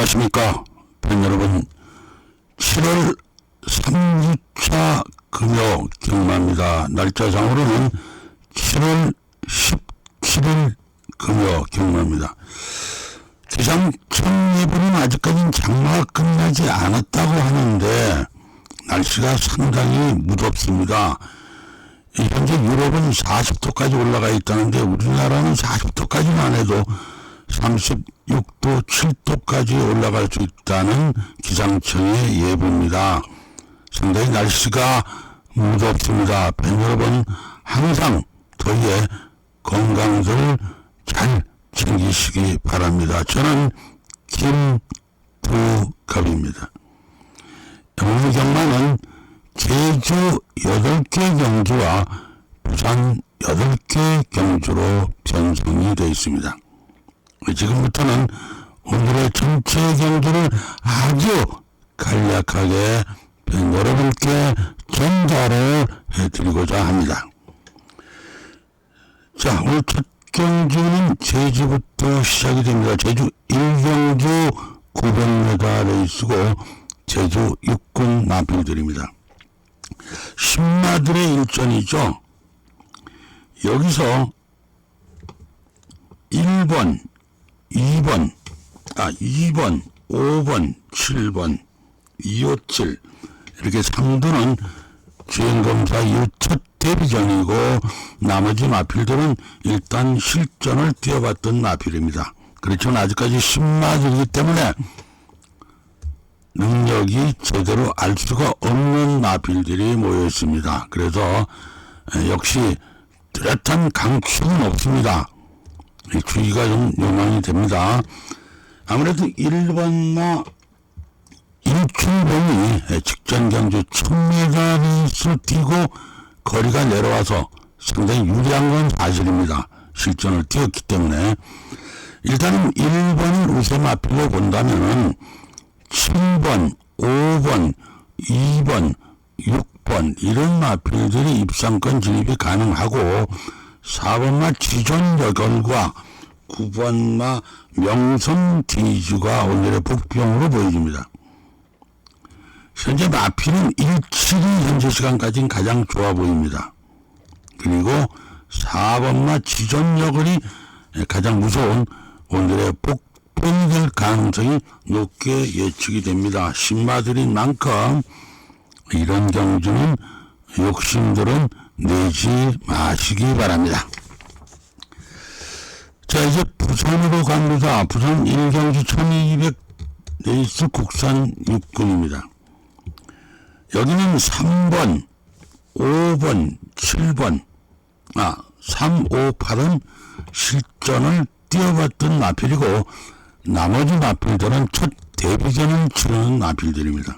안녕하십니까 팬 여러분. 7월 3주차 금요 경마입니다. 날짜상으로는 7월 17일 금요 경마입니다. 기상 청예보는 아직까지는 장마가 끝나지 않았다고 하는데 날씨가 상당히 무덥습니다. 현재 유럽은 40도까지 올라가 있다는데 우리나라는 40도까지만 해도 36도, 7도까지 올라갈 수 있다는 기상청의 예보입니다. 상당히 날씨가 무덥습니다. 팬 여러분 항상 더위에 건강들 잘 챙기시기 바랍니다. 저는 김두갑입니다. 오늘 경마는 제주 8개 경주와 부산 8개 경주로 편성이 되어 있습니다. 지금부터는 오늘의 전체 경주를 아주 간략하게 여러분께 전달을 해드리고자 합니다. 자, 오늘 첫 경주는 제주부터 시작이 됩니다. 제주 1경주 900m 레이스고 제주 6군 마필들입니다. 신마들의 일전이죠. 여기서 1번, 2번, 5번, 7번, 257 이렇게 3두는 주행검사 이후 첫 데뷔전이고 나머지 마필들은 일단 실전을 뛰어봤던 마필입니다. 그렇지만 아직까지 신마들이기 때문에 능력이 제대로 알 수가 없는 마필들이 모여 있습니다. 그래서 역시 뚜렷한 강축은 없습니다. 주의가 좀 요망이 됩니다. 아무래도 1번마 일출봉이 직전 경주 1000m를 뛰고 거리가 내려와서 상당히 유리한 건 사실입니다. 실전을 뛰었기 때문에 일단은 1번을 우세 마필로 본다면은 7번, 5번, 2번, 6번 이런 마필들이 입상권 진입이 가능하고 4번마 지존여걸과 9번마 명성디주가 오늘의 복병으로 보여집니다. 현재 마필은 17이 현재 시간까지는 가장 좋아 보입니다. 그리고 4번마 지존여걸이 가장 무서운 오늘의 복병이 될 가능성이 높게 예측이 됩니다. 신마들인 만큼 이런 경주는 욕심들은 내지 마시기 바랍니다. 자, 이제 부산으로 갑니다. 부산 1경주 1200 레이스 국산 6군입니다. 여기는 3번, 5번, 7번, 3, 5, 8은 실전을 뛰어봤던 마필이고 나머지 마필들은 첫 데뷔전을 치르는 마필들입니다.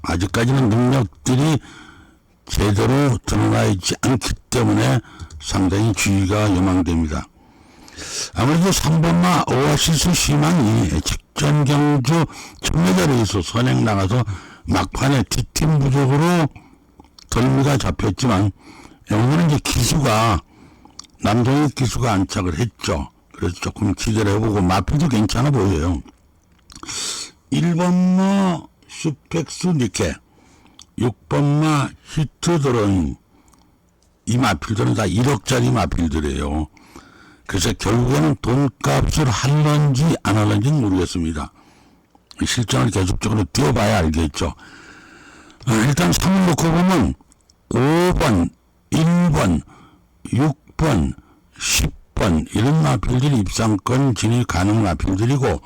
아직까지는 능력들이 제대로 드러나 있지 않기 때문에 상당히 주의가 요망됩니다. 아무래도 3번마 오아시스 희망이 직전 경주 1000m에서 선행 나가서 막판에 뒷팀 부족으로 덜미가 잡혔지만 오늘은 이제 기수가 남동희 기수가 안착을 했죠. 그래서 조금 기대를 해보고 마필도 괜찮아 보여요. 1번마 슈펙스 니케 6번마 히트드론 이 마필들은 다 1억짜리 마필들이에요. 그래서 결국에는 돈값을 할런지 안 할런지는 모르겠습니다. 실전을 계속적으로 뛰어봐야 알겠죠. 일단 3을 놓고 보면 5번, 1번, 6번, 10번 이런 마필들이 입상권 진입 가능 마필들이고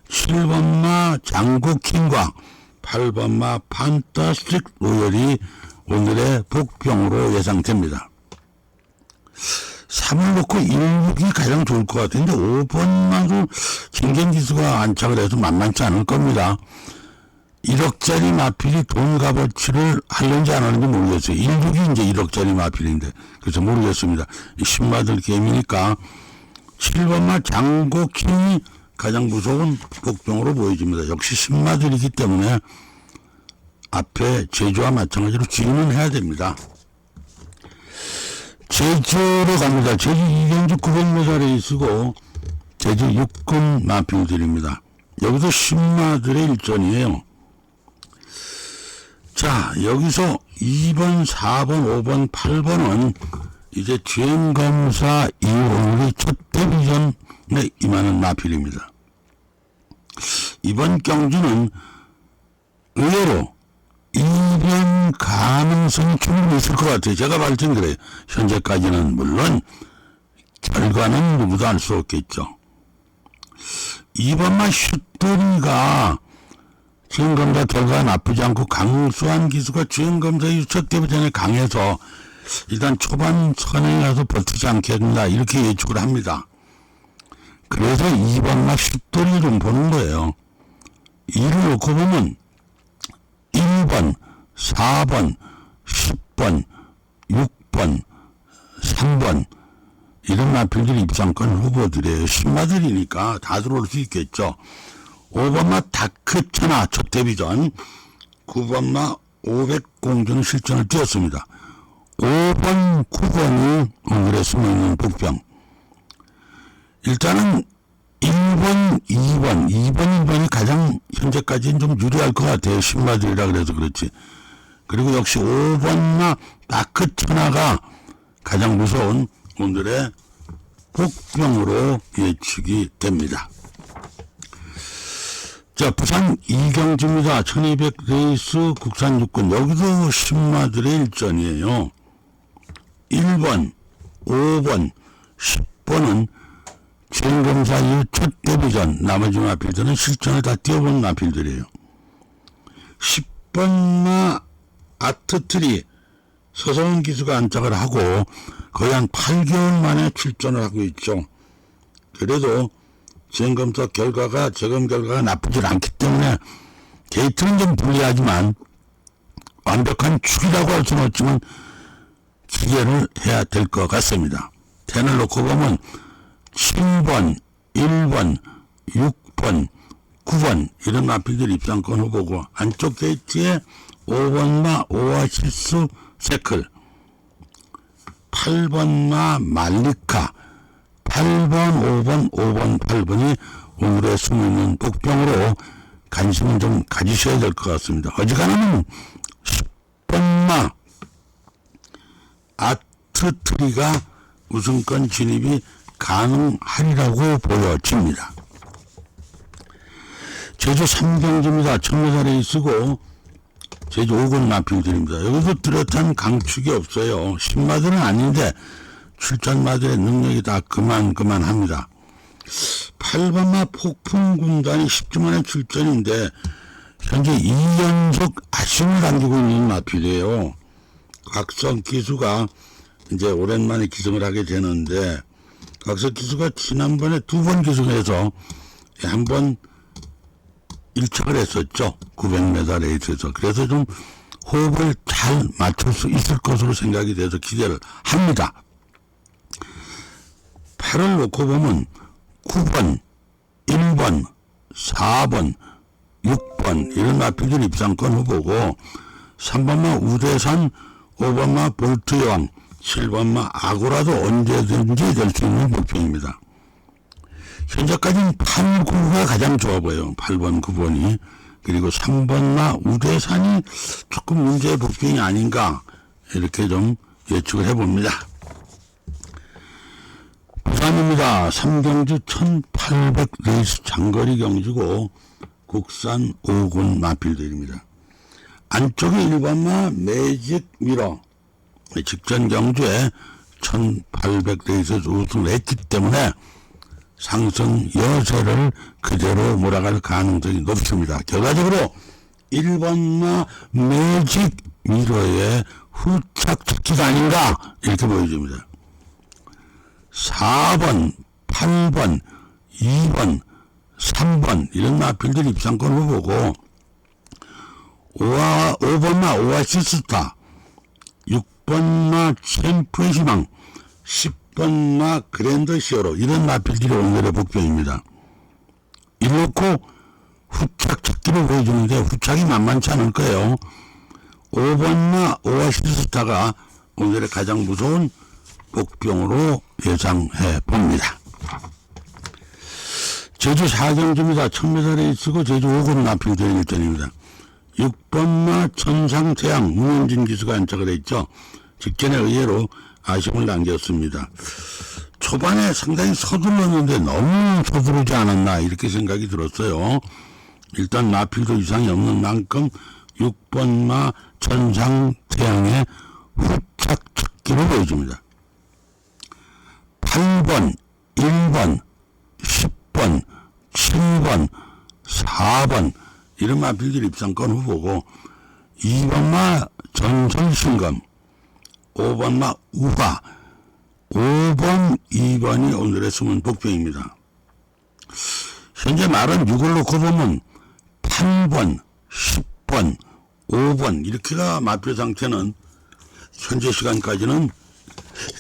7번마 장국킹과 8번마 판타스틱 로열이 오늘의 복병으로 예상됩니다. 3을 놓고 16이 가장 좋을 것 같은데 5번만도 진경기수가 안착을 해서 만만치 않을 겁니다. 1억짜리 마필이 돈 값어치를 하려는지 안 하는지 모르겠어요. 16이 이제 1억짜리 마필인데 그래서 모르겠습니다. 신마들 게임이니까 7번마 장국킹이 가장 무서운 복병으로 보여집니다. 역시 신마들이기 때문에 앞에 제주와 마찬가지로 주의는 해야 됩니다. 제주로 갑니다. 제주 2경주 900m 레이스고 제주 6군 마필들입니다. 여기서 신마들의 일전이에요. 자, 여기서 2번, 4번, 5번, 8번은 이제 주행검사 이후의 첫 데뷔전에 임하는 마필입니다. 이번 경주는 의외로 이변 가능성이 충분히 있을 것 같아요. 제가 봤을 땐 그래요. 현재까지는 물론 결과는 누구도 알 수 없겠죠. 이번만 슛돌이가 주행검사 결과가 나쁘지 않고 강수한 기수가 주행검사 유첫 데뷔전에 강해서 일단 초반 선에 가서 버티지 않겠나 이렇게 예측을 합니다. 그래서 2번만 슛돌이 좀 보는 거예요. 이를 놓고 보면 1번, 4번, 10번, 6번, 3번 이런 마필들이 입상권 후보들이에요. 신마들이니까 다 들어올 수 있겠죠. 5번마 다크천하 첫 데뷔전, 9번마 500공주는 실전을 뛰었습니다. 5번, 9번이 오늘의 숨어있는 복병. 일단은 1번, 2번, 1번이 가장 현재까지는 좀 유리할 것 같아요. 신마들이라 그래서 그렇지. 그리고 역시 5번마 다크천하가 가장 무서운 오늘의 복병으로 예측이 됩니다. 자, 부산 이경주입니다. 1200 레이스 국산 육군. 여기도 신마들의 일전이에요. 1번, 5번, 10번은 주행검사 이후 첫 데뷔전, 나머지 마필들은 실전을 다 뛰어본 마필들이에요. 10번마 아트트리 서서운 기수가 안착을 하고 거의 한 8개월 만에 출전을 하고 있죠. 그래도 주행검사 결과가, 점검 결과가 나쁘지 않기 때문에 게이트는 좀 불리하지만 완벽한 축이라고 할 수는 없지만 기계를 해야 될 것 같습니다. 텐을 놓고 보면 7번, 1번, 6번, 9번 이런 마필들 입상권 후보고 안쪽 게이트에 5번마 오아시스 세클, 8번마 말리카, 8번, 5번, 5번, 8번이 오늘의 숨어있는 복병으로 관심을 좀 가지셔야 될 것 같습니다. 어지간하면 10번마 아트트리가 우승권 진입이 가능하리라고 보여집니다. 제주 3경주입니다. 1000m 레이스고 제주 5군 마필들입니다. 여기서 뚜렷한 강축이 없어요. 신마들은 아닌데 출전마들의 능력이 다 그만합니다. 8번마 폭풍군단이 10주 만에 출전인데 현재 2연속 아쉬움을 남기고 있는 마필이에요. 각성 기수가 이제 오랜만에 기승을 하게 되는데 각성 기수가 지난번에 2번 기승해서 한 번 1착을 했었죠. 900m 레이스에서. 그래서 좀 호흡을 잘 맞출 수 있을 것으로 생각이 돼서 기대를 합니다. 8을 놓고 보면 9번, 1번, 4번, 6번 이런 마필들 입상권 후보고 3번마 우대산, 5번마 볼트여왕, 7번마 아고라도 언제든지 될 수 있는 목표입니다. 현재까지는 8, 9가 가장 좋아 보여요. 8번, 9번이. 그리고 3번마 우대산이 조금 문제의 복병이 아닌가 이렇게 좀 예측을 해봅니다. 부산입니다. 3경주 1800 레이스 장거리 경주고 국산 5군 마필들입니다. 안쪽에 1번마 매직 미러 직전 경주에 1800 레이스에서 우승을 했기 때문에 상승 여세를 그대로 몰아갈 가능성이 높습니다. 결과적으로 1번마 매직 미러의 후착 찾기가 아닌가 이렇게 보여집니다. 4번, 8번, 2번, 3번 이런 마필들 입상권 후보고 5번마 오아시스타, 6번마 챔프의 희망, 10번마 그랜드 시어로 이런 마필들이 오늘의 복병입니다. 이렇고 후착 찾기를 보여주는데 후착이 만만치 않을 거예요. 5번마 오아시스타가 오늘의 가장 무서운 복병으로 예상해 봅니다. 제주 4경주입니다. 1000m에 있고 제주 5군 나필대회 일전입니다. 6번마 천상태양 문현진 기수가 안착을 했죠. 직전에 의외로 아쉬움을 남겼습니다. 초반에 상당히 서둘렀는데 너무 서두르지 않았나 이렇게 생각이 들었어요. 일단 나필도 이상이 없는 만큼 6번마 천상태양의 후착 척기로 보여줍니다. 8번, 1번, 10번, 7번, 4번 이런 마필들 입상권 후보고 2번마 전설신검, 5번마 우화, 5번, 2번이 오늘의 숨은 복병입니다. 현재 말은 6을 놓고 보면 8번, 10번, 5번 이렇게가 마필 상태는 현재 시간까지는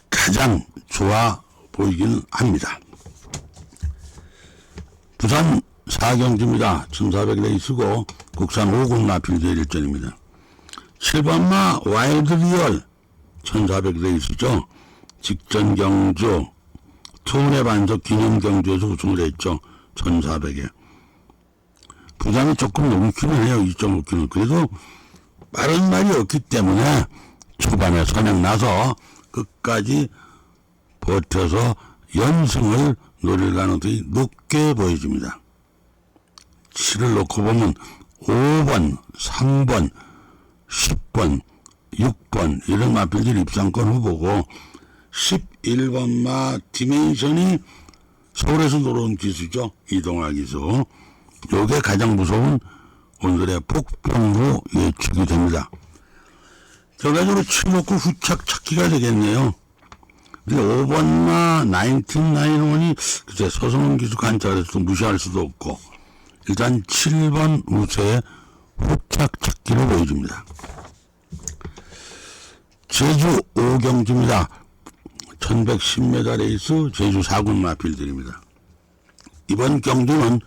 가장 좋아 보이기는 합니다. 부산 4경주입니다. 1400레이스고 국산 5군 마필대 일전입니다. 7번마 와일드리얼 1400레이스죠. 직전 경주 투혼의 반석 기념 경주에서 우승을 했죠. 1400에. 부담이 조금 넘기는 해요. 2.5km. 그래도 빠른 말이 없기 때문에 초반에 선행 나서 끝까지 버텨서 연승을 노릴 가능성이 높게 보여집니다. 7을 놓고 보면 5번, 3번, 10번, 6번 이런 마필들 입상권 후보고 11번마 디멘션이 서울에서 들어온 기수죠. 이동화 기수. 요게 가장 무서운 오늘의 폭병으로 예측이 됩니다. 결과적으로 7놓고 후착 찾기가 되겠네요. 근데 5번마 1991이 글쎄 서성훈 기수 관찰에서 무시할 수도 없고 일단 7번 우세의 후착 찾기로 보여집니다. 제주 5경주입니다. 1110m 레이스 제주 4군 마필들입니다. 이번 경주는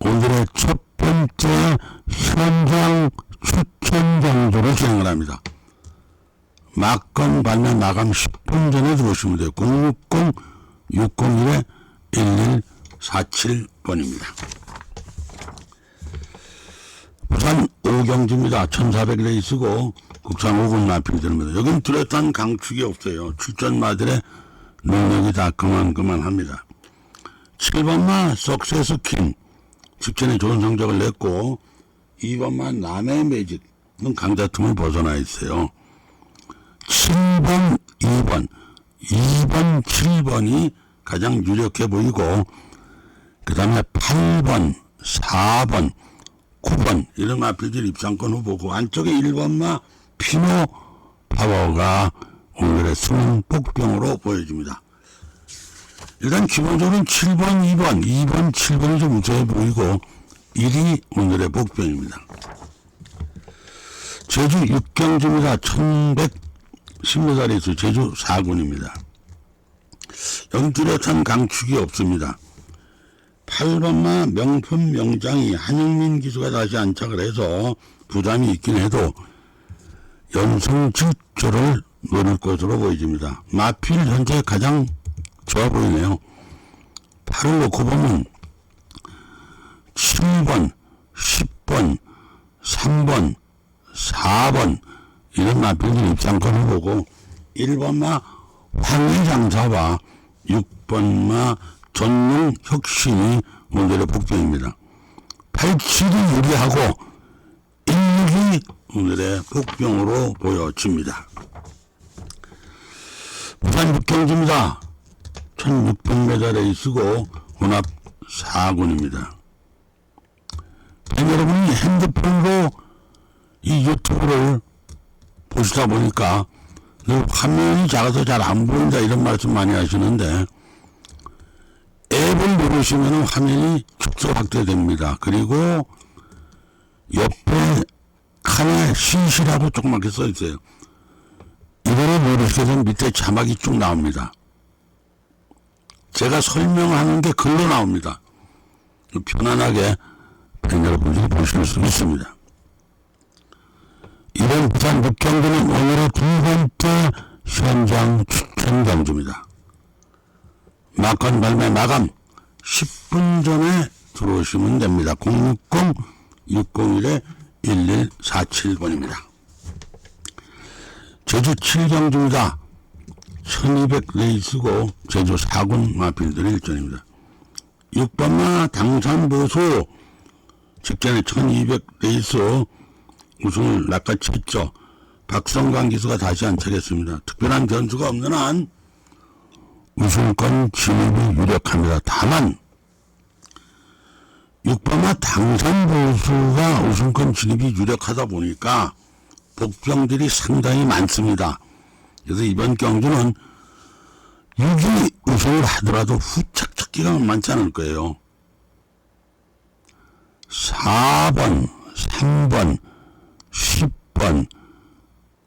오늘의 첫 번째 현장 추천 경주로 진행을 합니다. 막건 발매 마감 10분 전에 들어오시면 돼요. 060-601-1147번입니다. 부산 5경주입니다. 1400레이스고 국산 5군 마필들입니다. 여긴 뚜렷한 강축이 없어요. 출전마들의 능력이 다 그만합니다. 7번마 석세스킹 직전에 좋은 성적을 냈고 2번마 남의 매직은 강자 틈을 벗어나 있어요. 7번, 2번, 7번이 가장 유력해 보이고 그 다음에 8번, 4번, 9번 이런 마필들 입상권 후보고 안쪽에 1번마 피노 파워가 오늘의 숨은 복병으로 보여집니다. 일단 기본적으로는 7번, 2번, 7번이 좀 우세해 보이고 1이 오늘의 복병입니다. 제주 6경주입니다. 1110m 레이스 제주 4군입니다. 여기 뚜렷한 강축이 없습니다. 8번마 명품 명장이 한영민 기수가 다시 안착을 해서 부담이 있긴 해도 연승 질주를 노릴 것으로 보여집니다. 마필 현재 가장 좋아 보이네요. 8을 놓고 보면 7번, 10번, 3번, 4번 이런 마필들 입상권을 보고 1번마 황해장사와 6번마 전용혁신이 오늘의 복병입니다. 87이 유리하고 16이 오늘의 복병으로 보여집니다. 부산 6경주입니다. 1600m 레이스고 혼합 4군입니다. 여러분이 핸드폰으로 이 유튜브를 보시다 보니까 화면이 작아서 잘 안 보인다 이런 말씀 많이 하시는데 앱을 누르시면 화면이 축소 확대됩니다. 그리고 옆에 칸에 CC라고 조그맣게 써 있어요. 이거를 누르시게 되면 밑에 자막이 쭉 나옵니다. 제가 설명하는 게 글로 나옵니다. 편안하게 여러분들이 보실 수 있습니다. 이번 부산 6경주는 오늘의 두 번째 현장 추천 경주입니다. 막건 발매 마감 10분 전에 들어오시면 됩니다. 060-601-1147번입니다. 제주 7경주입니다. 1200 레이스고 제주 4군 마필들의 일전입니다. 6번마 당산보수 직전에 1200 레이스 우승을 낚아챘죠. 박성광 기수가 다시 안차겠습니다. 특별한 변수가 없는 한 우승권 진입이 유력합니다. 다만 6번마 당산보수가 우승권 진입이 유력하다 보니까 복병들이 상당히 많습니다. 그래서 이번 경주는 6위 우승을 하더라도 후착 찾기가 만만치 않을 거예요. 4번, 3번, 10번,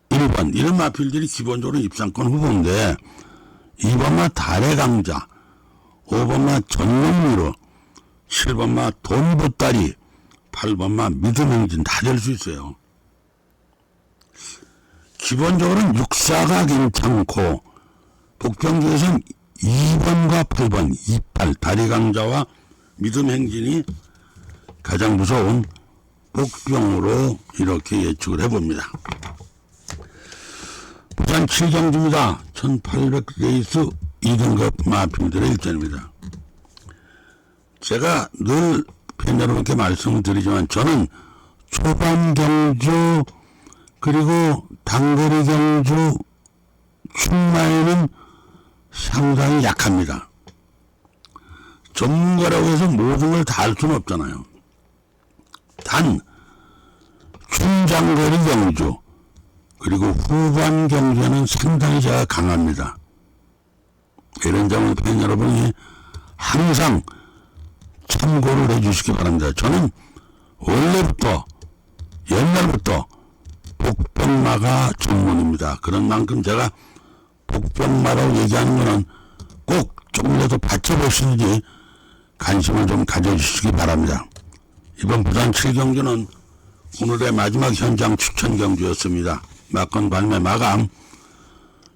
1번 이런 마필들이 기본적으로 입상권 후보인데 2번마 달의 강자, 5번마 전용미로, 7번마 돈보따리, 8번마 믿음행진 다 될 수 있어요. 기본적으로는 6사가 괜찮고 복병 중에서는 2번과 8번, 28, 다리강자와 믿음행진이 가장 무서운 복병으로 이렇게 예측을 해봅니다. 부산 7경주입니다. 1800 레이스 2등급 마필들의 일전입니다. 제가 늘 팬 여러분께 말씀을 드리지만 저는 초반 경주 그리고 단거리 경주 출마에는 상당히 약합니다. 전문가라고 해서 모든 걸 다 할 수는 없잖아요. 단 중장거리 경주 그리고 후반 경주에는 상당히 제가 강합니다. 이런 점을 팬 여러분이 항상 참고를 해주시기 바랍니다. 저는 원래부터 옛날부터 복병마가 전문입니다. 그런 만큼 제가 복병마라고 얘기하는 거는 꼭 조금이라도 받쳐보시는지 관심을 좀 가져주시기 바랍니다. 이번 부산 7경주는 오늘의 마지막 현장 추천 경주였습니다. 막건 발매 마감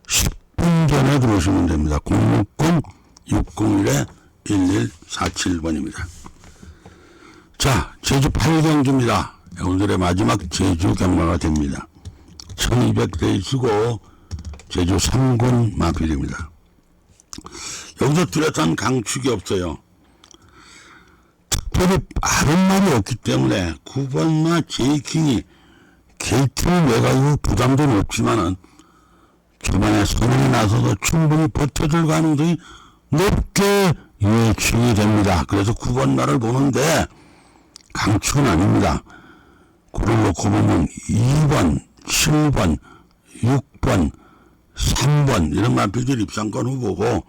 10분 전에 들어오시면 됩니다. 060-601-1147번입니다. 자, 제주 8경주입니다. 오늘의 마지막 제주 경마가 됩니다. 1200 레이스고 제주 3군 마필입니다. 여기서 뚜렷한 강축이 없어요. 특별히 다른 말이 없기 때문에 9번마 제이킹이 게이트를 내가지고 부담도 높지만은 초반에 선행에 나서서 충분히 버텨줄 가능성이 높게 예측이 됩니다. 그래서 9번마를 보는데 강축은 아닙니다. 그걸 놓고 보면 2번, 7번, 6번, 3번 이런 마필들 입상권 후보고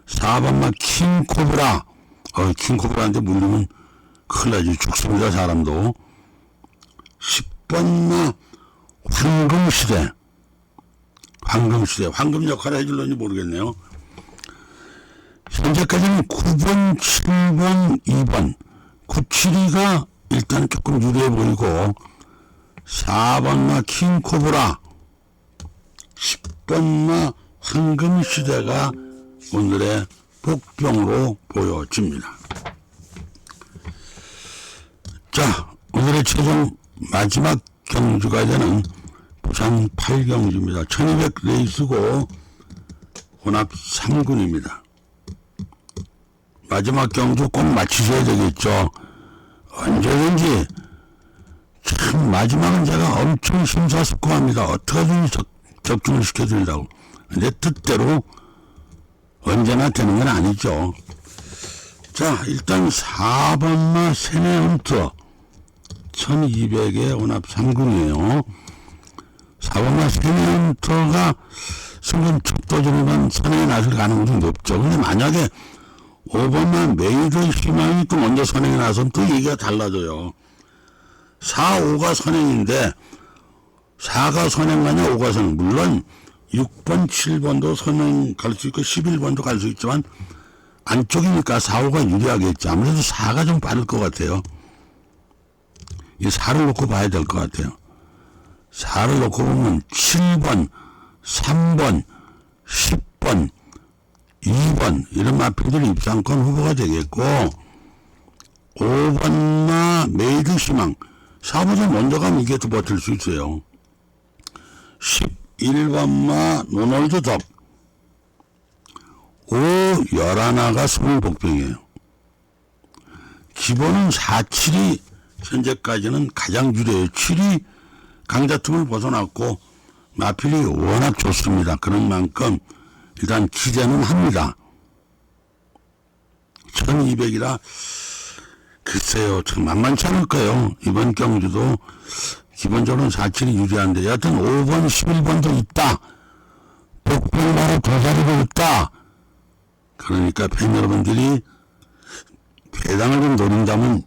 4번만 킹코브라 킹코브라한테 물리면 큰일 나지 죽습니다. 사람도 10번만 황금시대 황금 역할을 해줄런지 모르겠네요. 현재까지는 9번, 7번, 2번 972가 일단 조금 유리해 보이고 4번마 킹코브라 10번마 황금시대가 오늘의 복병으로 보여집니다. 자, 오늘의 최종 마지막 경주가 되는 부산 8경주입니다. 1200 레이스고 혼합 3군입니다. 마지막 경주 꼭 마치셔야 되겠죠. 언제든지 참 마지막은 제가 엄청 심사숙고합니다. 어떻게든 적중을 시켜드리려고. 근데 뜻대로 언제나 되는 건 아니죠. 자, 일단 4번마 세네헌터 1200의 혼합 3군이에요. 4번마 세네헌터가 순간 척도전에만 선행에 나설 가능성이 높죠. 근데 만약에 5번만 메이더 희망이 또 먼저 선행에 나서면 또 얘기가 달라져요. 4, 5가 선행인데 4가 선행가냐 5가 선행. 물론 6번, 7번도 선행 갈 수 있고 11번도 갈 수 있지만 안쪽이니까 4, 5가 유리하겠죠. 아무래도 4가 좀 빠를 것 같아요. 이 4를 놓고 봐야 될 것 같아요. 4를 놓고 보면 7번, 3번, 10번, 2번 이런 마필들이 입상권 후보가 되겠고 5번마 메이드 시망 4보다 먼저 가면 이게 또 버틸 수 있어요. 11번마 노널드 덥 5, 11가 스물복병이에요. 기본은 4, 7이 현재까지는 가장 유리해요. 7이 강자틈을 벗어났고 마필이 워낙 좋습니다. 그런 만큼 일단 기대는 합니다. 1200이라 글쎄요 참 만만치 않을 거예요. 이번 경주도 기본적으로는 4, 7이 유리한데 여하튼 5번, 11번도 있다. 복병마로 도사리고 있다. 그러니까 팬 여러분들이 배당을 좀 노린다면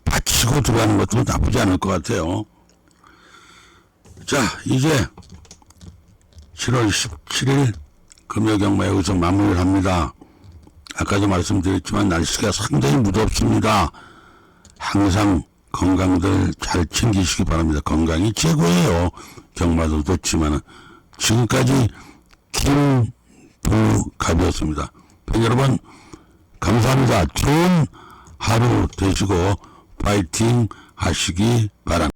바치고 들어가는 것도 나쁘지 않을 것 같아요. 자, 이제 7월 17일 금요경마 여기서 마무리를 합니다. 아까도 말씀드렸지만 날씨가 상당히 무덥습니다. 항상 건강들 잘 챙기시기 바랍니다. 건강이 최고예요. 경마도 좋지만 지금까지 김부갑이었습니다. 팬 여러분 감사합니다. 좋은 하루 되시고 파이팅 하시기 바랍니다.